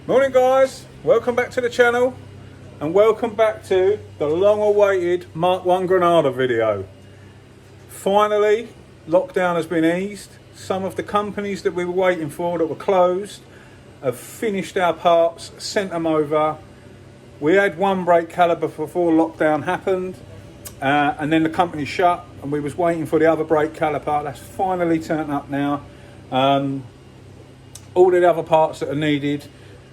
Morning guys, welcome back to the channel and welcome back to the long awaited Mark 1 Granada video. Finally, lockdown has been eased. Some of the companies that we were waiting for that were closed have finished our parts, sent them over. We had one brake caliper before lockdown happened and then the company shut and we was waiting for the other brake caliper. That's finally turned up now. All the other parts that are needed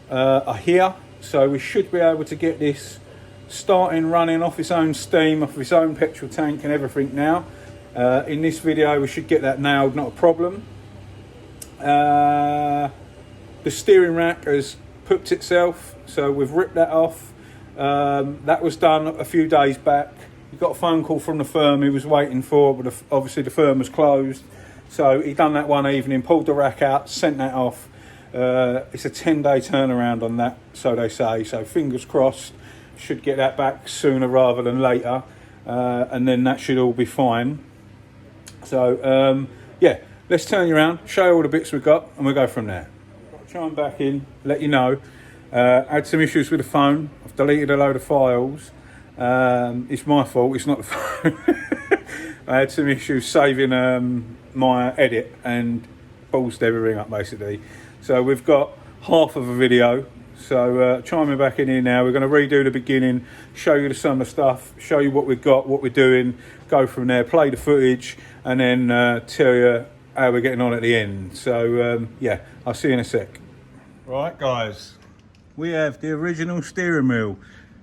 are here, so we should be able to get this starting running off its own steam, off its own petrol tank and everything now. In this video we should get that nailed, not a problem. The steering rack has pooped itself, so we've ripped that off. That was done a few days back. We got a phone call from the firm he was waiting for, but obviously the firm was closed, so he done that one evening, pulled the rack out, sent that off. It's a 10-day turnaround on that, so they say, so fingers crossed, should get that back sooner rather than later, and then that should all be fine. So yeah, let's turn you around, show you all the bits we've got, and we'll go from there. I'll try and back in, let you know. Had some issues with the phone. I've deleted a load of files. It's my fault, it's not the phone. I had some issues saving my edit and ballsed everything up basically. So we've got half of a video, so chime me back in here now. We're going to redo the beginning, show you the summer stuff, show you what we've got, what we're doing, go from there, play the footage, and then tell you how we're getting on at the end. So yeah, I'll see you in a sec. Right guys, we have the original steering wheel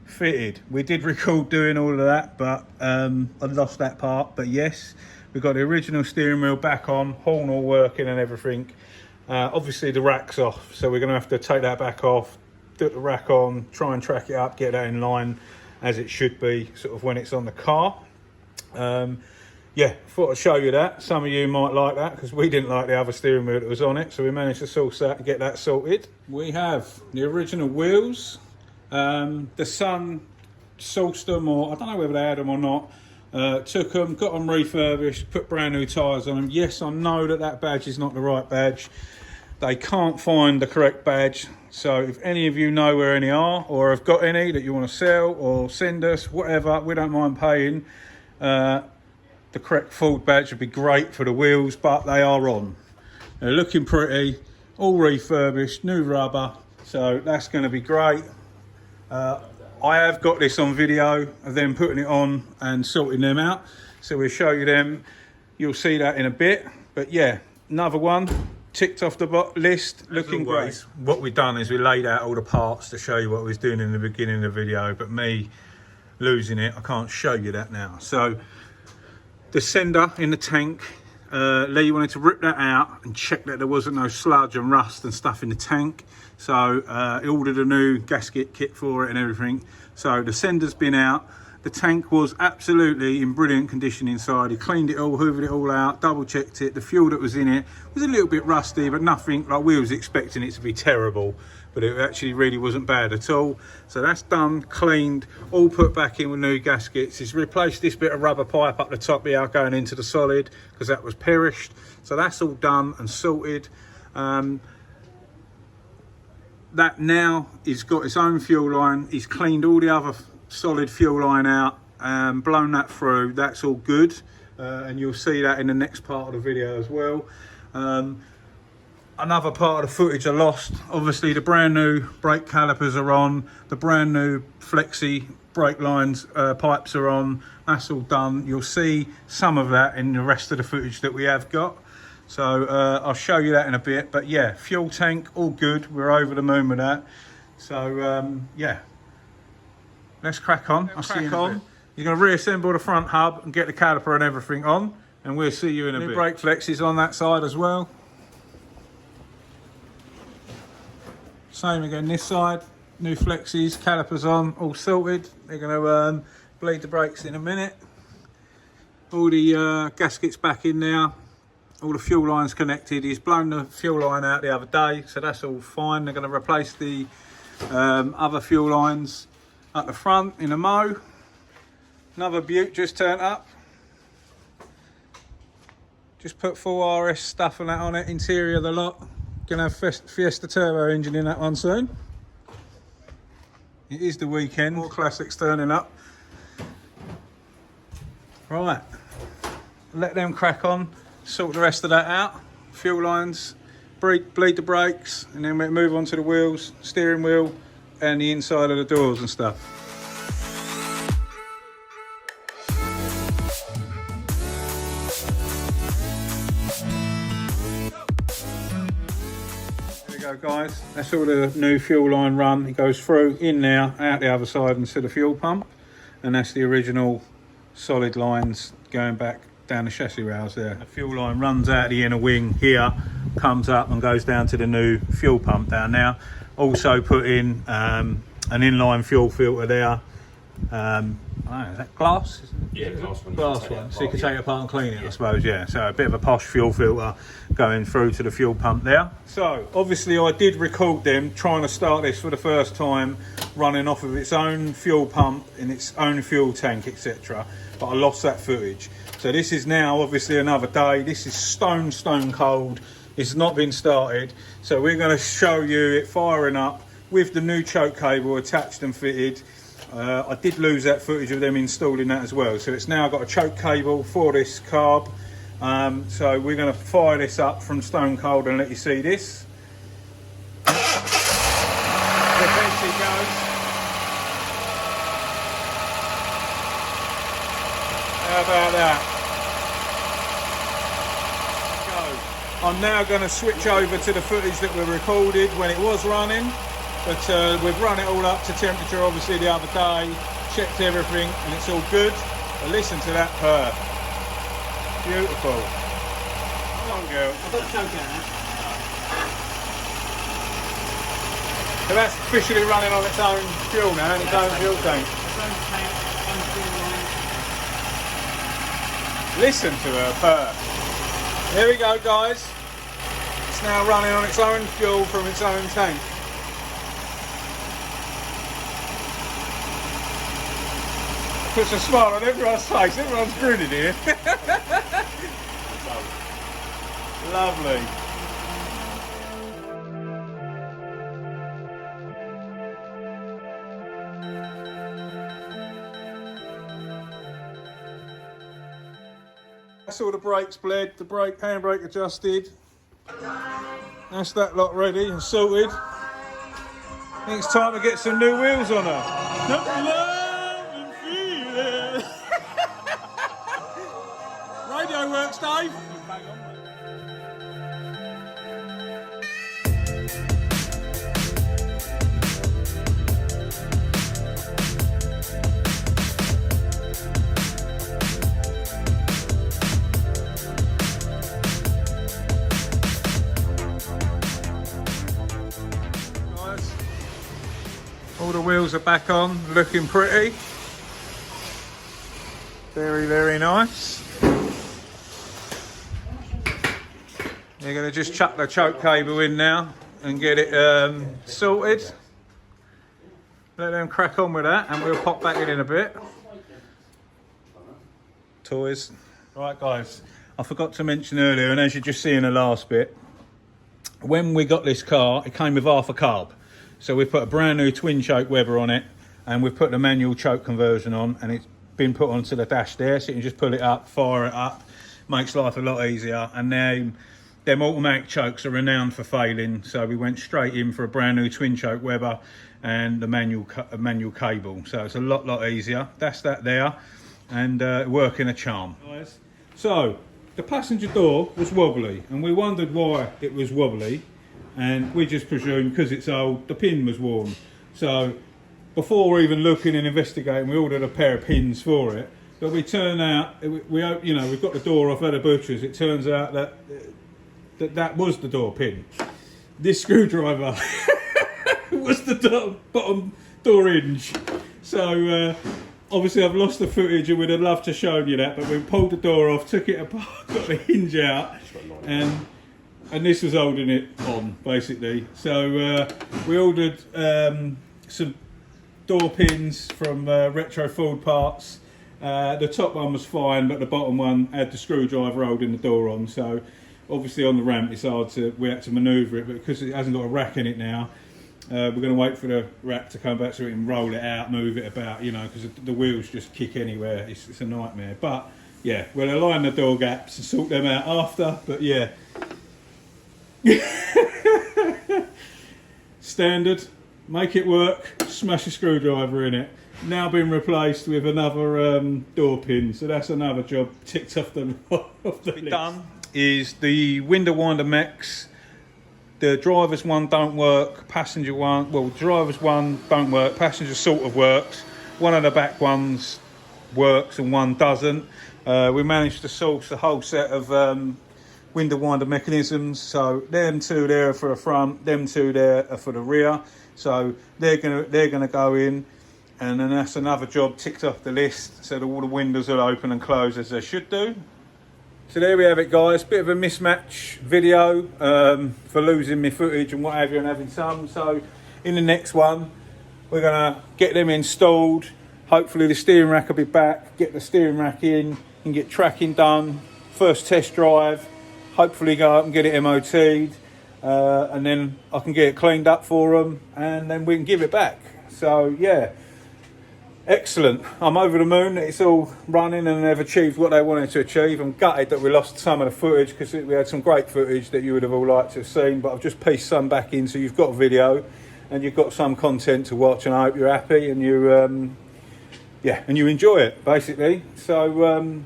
fitted. We did record doing all of that, but I lost that part. But yes, we've got the original steering wheel back on, horn all working and everything. Obviously the rack's off, so we're going to have to take that back off, put the rack on, try and track it up, get that in line as it should be sort of when it's on the car. Yeah, thought I'd show you that. Some of you might like that because we didn't like the other steering wheel that was on it, so we managed to source that and get that sorted. We have the original wheels. The Sun sourced them, or I don't know whether they had them or not. Took them, got them refurbished, put brand new tyres on them. Yes, I know that that badge is not the right badge. They can't find the correct badge. So if any of you know where any are, or have got any that you want to sell or send us, whatever, we don't mind paying. The correct Ford badge would be great for the wheels, but they are on. They're looking pretty, all refurbished, new rubber. So that's going to be great. I have got this on video of them putting it on and sorting them out, so we'll show you them. You'll see that in a bit, but yeah, another one ticked off the list, looking great. What we've done is we laid out all the parts to show you what we was doing in the beginning of the video, but me losing it, I can't show you that now. So the sender in the tank, Lee wanted to rip that out and check that there wasn't no sludge and rust and stuff in the tank. So he ordered a new gasket kit for it and everything. So the sender's been out. The tank was absolutely in brilliant condition inside. He cleaned it all, hoovered it all out, double checked it. The fuel that was in it was a little bit rusty, but nothing like we was expecting it to be terrible. But it actually really wasn't bad at all. So that's done, cleaned, all put back in with new gaskets. He's replaced this bit of rubber pipe up the top here going into the solid because that was perished. So that's all done and sorted. That now he's got his own fuel line. He's cleaned all the other solid fuel line out and blown that through. That's all good. And you'll see that in the next part of the video as well. Another part of the footage I lost, obviously the brand new brake calipers are on, the brand new flexi brake lines pipes are on. That's all done. You'll see some of that in the rest of the footage that we have got. So I'll show you that in a bit, but yeah, fuel tank all good. We're over the moon with that. So yeah, let's crack on. I'll see you in a bit. You're going to reassemble the front hub and get the caliper and everything on, and we'll see you in a bit. Brake flexes on that side as well. Same again this side, new flexes, calipers on, all sorted. They're going to bleed the brakes in a minute. All the gaskets back in now, all the fuel lines connected. He's blown the fuel line out the other day, so that's all fine. They're going to replace the other fuel lines at the front in a mow. Another Butte just turned up. Just put full RS stuff and that on it, interior of the lot. Gonna have Fiesta turbo engine in that one soon. It is the weekend. More classics turning up. Right, let them crack on, sort the rest of that out. Fuel lines, bleed the brakes, and then we move on to the wheels, steering wheel, and the inside of the doors and stuff. There we go, guys. That's all the new fuel line run. It goes through, in there, out the other side into the fuel pump, and that's the original solid lines going back down the chassis rails there. The fuel line runs out of the inner wing here, comes up and goes down to the new fuel pump down there. Also put in an inline fuel filter there. I don't know, is that glass? Yeah, glass one. Glass one, so you can take it apart and clean it, I suppose, yeah. So a bit of a posh fuel filter going through to the fuel pump there. So obviously I did record them trying to start this for the first time, running off of its own fuel pump in its own fuel tank, etc. But I lost that footage. So this is now obviously another day. This is stone cold. It's not been started. So we're going to show you it firing up with the new choke cable attached and fitted. I did lose that footage of them installing that as well. So it's now got a choke cable for this carb. So we're going to fire this up from stone cold and let you see this. There she goes. How about that? I'm now going to switch over to the footage that we recorded when it was running, but we've run it all up to temperature obviously the other day, checked everything and it's all good. But listen to that purr. Beautiful. Come on, girl. I've got the choke out now. So that's officially running on its own fuel now, and its own fuel tank. Listen to her purr. Here we go, guys. It's now running on its own fuel from its own tank. Puts a smile on everyone's face. Everyone's grinning here. Lovely. That's all the brakes bled, the handbrake adjusted. That's that lot ready and sorted. I think it's time to get some new wheels on her. Love and feeling. Radio works, Dave. All the wheels are back on, looking pretty. Very, very nice. You're going to just chuck the choke cable in now and get it sorted. Let them crack on with that and we'll pop back in a bit. Toys. Right, guys, I forgot to mention earlier, and as you just see in the last bit, when we got this car, it came with half a carb. So we've put a brand new twin choke Weber on it, and we've put the manual choke conversion on, and it's been put onto the dash there, so you can just pull it up, fire it up, makes life a lot easier. And now them automatic chokes are renowned for failing, so we went straight in for a brand new twin choke Weber and the manual cable, so it's a lot easier. That's that there, and working a charm. So the passenger door was wobbly, and we wondered why it was wobbly. And we just presumed because it's old, the pin was worn. So before even looking and investigating, we ordered a pair of pins for it. But we turned out, we've got the door off at the butcher's. It turns out that was the door pin. This screwdriver was the bottom door hinge. So obviously I've lost the footage and we'd have loved to show you that. But we pulled the door off, took it apart, got the hinge out, and this was holding it on, basically. So we ordered some door pins from Retro Ford Parts. The top one was fine, but the bottom one had the screwdriver holding the door on. So obviously on the ramp it's hard to, we had to manoeuvre it, but because it hasn't got a rack in it now, We're going to wait for the rack to come back so we can roll it out, move it about, you know, because the wheels just kick anywhere. It's a nightmare. But yeah, we'll align the door gaps and sort them out after. But yeah, standard, make it work, smash a screwdriver in it. Now been replaced with another door pin, so that's another job ticked off the list. Done is the window winder mechs. The driver's one don't work, passenger one, well, driver's one don't work, passenger sort of works. One of the back ones works and one doesn't. We managed to source a whole set of window winder mechanisms. So them two there are for the front, them two there are for the rear. So they're gonna go in, and then that's another job ticked off the list, so that all the windows will open and close as they should do. So there we have it, guys. Bit of a mismatch video for losing my footage and what have you, and having some. So in the next one, we're gonna get them installed. Hopefully the steering rack will be back. Get the steering rack in and get tracking done. First test drive. Hopefully go up and get it MOT'd, and then I can get it cleaned up for them, and then we can give it back. So yeah. Excellent. I'm over the moon that it's all running and they've achieved what they wanted to achieve. I'm gutted that we lost some of the footage, because we had some great footage that you would have all liked to have seen, but I've just pieced some back in, so you've got a video and you've got some content to watch, and I hope you're happy and you yeah, and you enjoy it basically. So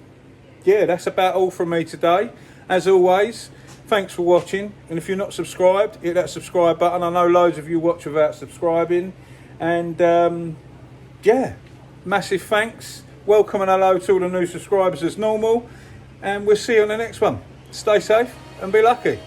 yeah, that's about all from me today. As always, thanks for watching, and if you're not subscribed, hit that subscribe button. I know loads of you watch without subscribing, and yeah, massive thanks. Welcome and hello to all the new subscribers as normal, and we'll see you on the next one. Stay safe and be lucky.